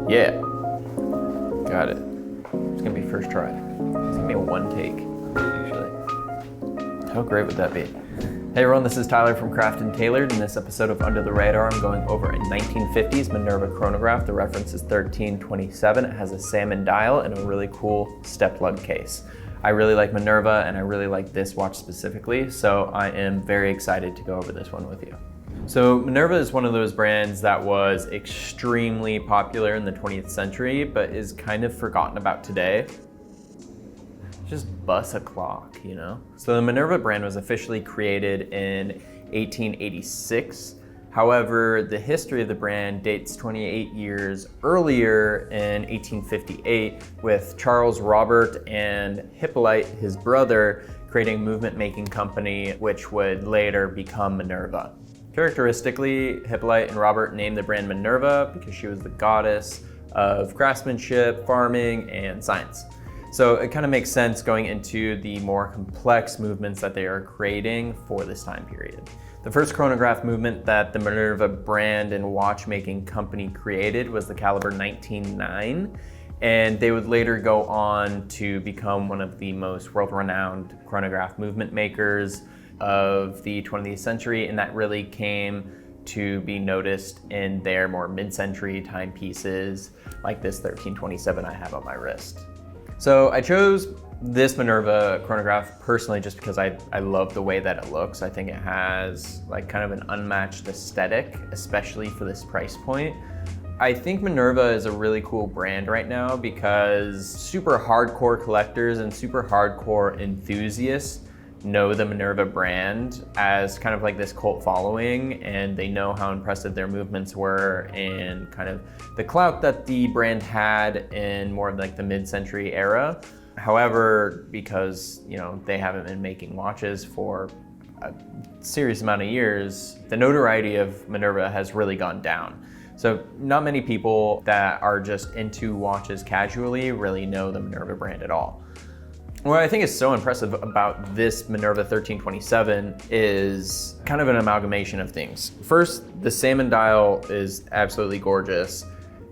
Yeah, got it. It's gonna be first try. It's gonna be a one take, actually. How great would that be? Hey everyone, this is Tyler from Craft and Tailored. In this episode of Under the Radar, I'm going over a 1950s Minerva Chronograph. The reference is 1327. It has a salmon dial and a really cool step lug case. I really like Minerva and I really like this watch specifically, so I am very excited to go over this one with you. So Minerva is one of those brands that was extremely popular in the 20th century, but is kind of forgotten about today. Just bust a clock, you know? So the Minerva brand was officially created in 1886. However, the history of the brand dates 28 years earlier in 1858 with Charles Robert and Hippolyte, his brother, creating a movement-making company which would later become Minerva. Characteristically, Hippolyte and Robert named the brand Minerva because she was the goddess of craftsmanship, farming, and science. So it kind of makes sense going into the more complex movements that they are creating for this time period. The first chronograph movement that the Minerva brand and watchmaking company created was the caliber 19.9, and they would later go on to become one of the most world-renowned chronograph movement makers of the 20th century, and that really came to be noticed in their more mid-century timepieces like this 1327 I have on my wrist. So I chose this Minerva chronograph personally just because I love the way that it looks. I think it has like kind of an unmatched aesthetic, especially for this price point. I think Minerva is a really cool brand right now because super hardcore collectors and super hardcore enthusiasts know the Minerva brand as kind of like this cult following, and they know how impressive their movements were and kind of the clout that the brand had in more of like the mid-century era. However, because they haven't been making watches for a serious amount of years, the notoriety of Minerva has really gone down. So not many people that are just into watches casually really know the Minerva brand at all. What I think is so impressive about this Minerva 1327 is kind of an amalgamation of things. First, the salmon dial is absolutely gorgeous.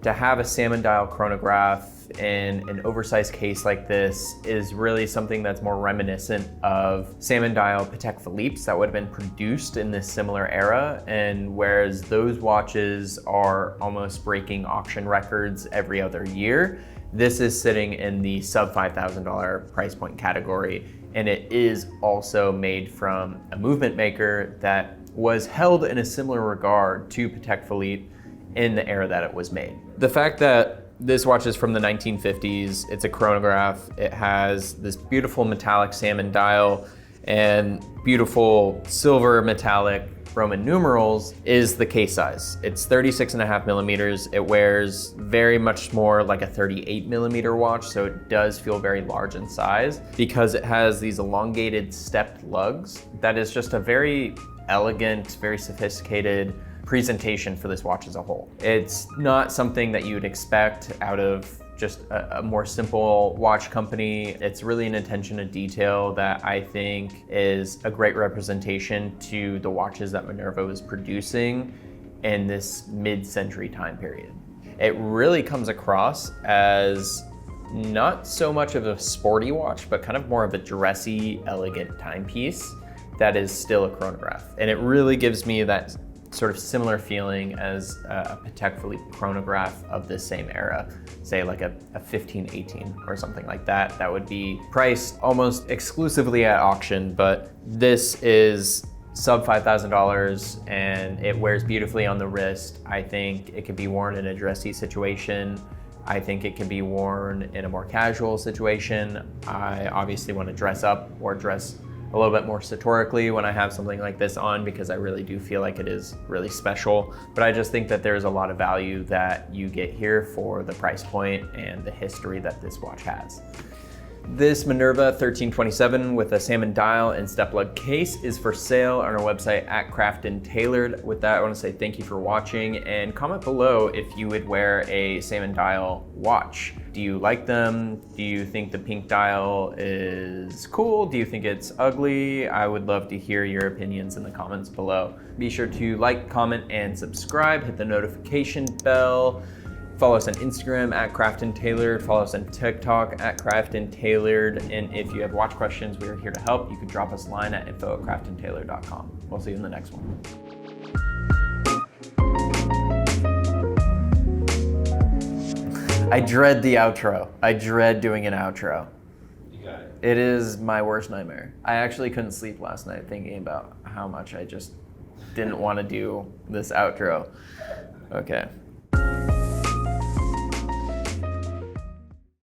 To have a salmon dial chronograph in an oversized case like this is really something that's more reminiscent of salmon dial Patek Philippe's that would have been produced in this similar era, and whereas those watches are almost breaking auction records every other year, this is sitting in the sub $5,000 price point category, and it is also made from a movement maker that was held in a similar regard to Patek Philippe in the era that it was made. The fact that this watch is from the 1950s, it's a chronograph, it has this beautiful metallic salmon dial and beautiful silver metallic Roman numerals is the case size. It's 36.5 millimeters. It wears very much more like a 38 millimeter watch, so it does feel very large in size because it has these elongated stepped lugs. That is just a very elegant, very sophisticated presentation for this watch as a whole. It's not something that you would expect out of just a more simple watch company. It's really an attention to detail that I think is a great representation to the watches that Minerva was producing in this mid-century time period. It really comes across as not so much of a sporty watch, but kind of more of a dressy, elegant timepiece that is still a chronograph. And it really gives me that sort of similar feeling as a Patek Philippe chronograph of this same era, say like a 1518 or something like that. That would be priced almost exclusively at auction, but this is sub $5,000 and it wears beautifully on the wrist. I think it could be worn in a dressy situation. I think it can be worn in a more casual situation. I obviously want to dress up or dress a little bit more satirically when I have something like this on because I really do feel like it is really special. But I just think that there's a lot of value that you get here for the price point and the history that this watch has. This Minerva 1327 with a salmon dial and step lug case is for sale on our website at Craft and Tailored. With that, I want to say thank you for watching and comment below if you would wear a salmon dial watch. Do you like them? Do you think the pink dial is cool? Do you think it's ugly? I would love to hear your opinions in the comments below. Be sure to like, comment, and subscribe. Hit the notification bell. Follow us on Instagram at CraftandTailored. Follow us on TikTok at CraftandTailored. And if you have watch questions, we are here to help. You can drop us a line at info@craftandtailored.com. We'll see you in the next one. I dread the outro. I dread doing an outro. You got it. It is my worst nightmare. I actually couldn't sleep last night thinking about how much I just didn't want to do this outro. Okay.